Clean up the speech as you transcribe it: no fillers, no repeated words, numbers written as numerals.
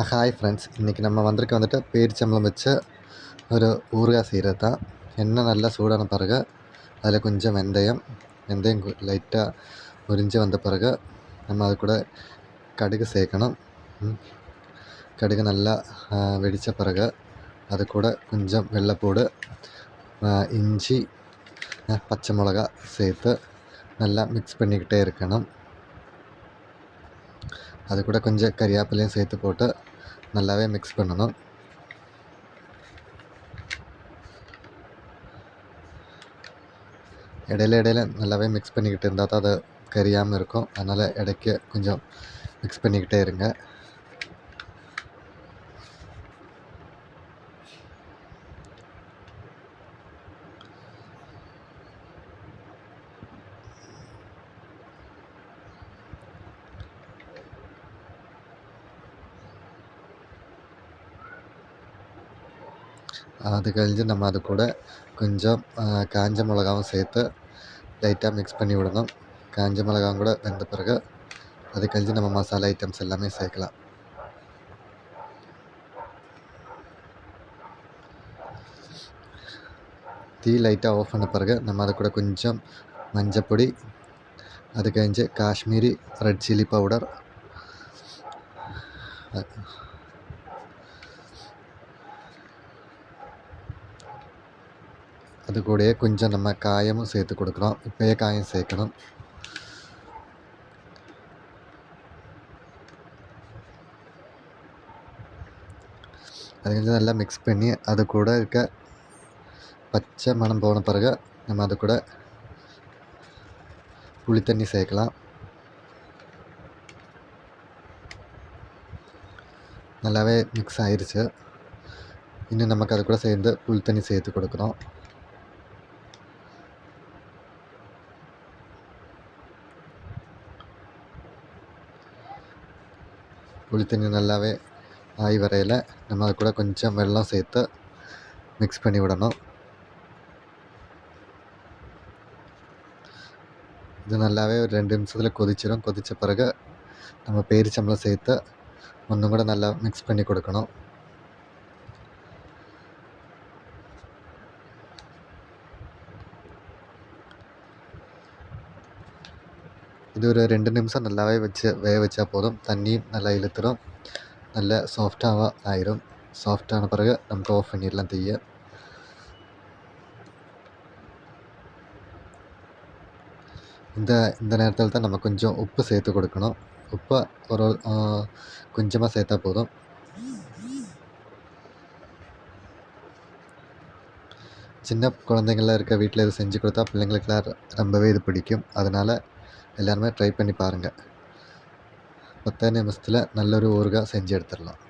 Hi friends, இன்றைக்கி நம்ம வந்துட்டு பேரிச்சம்பழம் வச்சு ஒரு ஊறுகாய் செய்கிறது தான். எண்ணெய் நல்லா சூடான பிறகு அதில் கொஞ்சம் வெந்தயம் லைட்டாக உரிஞ்சு வந்த பிறகு நம்ம அது கூட கடுகு சேர்க்கணும். கடுகு நல்லா வெடித்த பிறகு அது கூட கொஞ்சம் வெள்ளைப்பூடு, இஞ்சி, பச்சை மிளகா சேர்த்து நல்லா மிக்ஸ் பண்ணிக்கிட்டே இருக்கணும். அது கூட கொஞ்சம் கறிவேப்பிலையும் சேர்த்து போட்டு நல்லாவே மிக்ஸ் பண்ணணும். இடையில நல்லாவே மிக்ஸ் பண்ணிக்கிட்டு இருந்தால் தான் அது கரியாமல் இருக்கும். அதனால் இடைக்கு கொஞ்சம் மிக்ஸ் பண்ணிக்கிட்டே இருங்க. அது கழிஞ்சு நம்ம அது கூட கொஞ்சம் காஞ்ச மிளகாவும் சேர்த்து லைட்டாக மிக்ஸ் பண்ணி விடணும். காஞ்ச மிளகாவும் கூட வெந்த பிறகு அது கழிஞ்சு நம்ம மசாலா ஐட்டம்ஸ் எல்லாமே சேர்க்கலாம். தீ லைட்டாக ஆஃப் பண்ண பிறகு நம்ம அது கூட கொஞ்சம் மஞ்சப்பொடி, அது கழிஞ்சு காஷ்மீரி ரெட் சில்லி பவுடர், அது கூடயே கொஞ்சம் நம்ம காயமும் சேர்த்து கொடுக்குறோம். இப்போயே காயம் சேர்க்கணும். அது கொஞ்சம் நல்லா மிக்ஸ் பண்ணி அது கூட இருக்க பச்சை மணம் போன பிறகு நம்ம அது கூட புளி தண்ணி சேர்க்கலாம். நல்லாவே மிக்ஸ் ஆயிடுச்சு. இன்னும் நமக்கு அது கூட சேர்ந்து புளி தண்ணி சேர்த்து கொடுக்குறோம். புளி தண்ணி நல்லாவே ஆகி வரையில் நம்ம அது கூட கொஞ்சம் வெல்லம் சேர்த்து மிக்ஸ் பண்ணி விடணும். இது நல்லாவே ஒரு 2 நிமிஷத்தில் கொதிச்சிடும். கொதித்த பிறகு நம்ம பேரிச்சம்பழம் சேர்த்து ஒன்றும் கூட நல்லா மிக்ஸ் பண்ணி கொடுக்கணும். இது ஒரு 2 நிமிஷம் நல்லாவே வேக வச்சா போதும். தண்ணியும் நல்லா இழுத்துடும். நல்லா சாஃப்டாக ஆயிரும். சாஃப்டான பிறகு நமக்கு ஆஃப் பண்ணிடலாம் தீயை. இந்த நேரத்தில் தான் நம்ம கொஞ்சம் உப்பு சேர்த்து கொடுக்கணும். உப்பை ஒரு கொஞ்சமாக சேர்த்தா போதும். சின்ன குழந்தைங்கள்லாம் இருக்க வீட்டில் இது செஞ்சு கொடுத்தா பிள்ளைங்களுக்குலாம் ரொம்பவே இது பிடிக்கும். அதனால் எல்லாருமே ட்ரை பண்ணி பாருங்கள். 10 நிமிஷத்தில் நல்ல ஒரு ஊறுகாய் செஞ்சு எடுத்துடலாம்.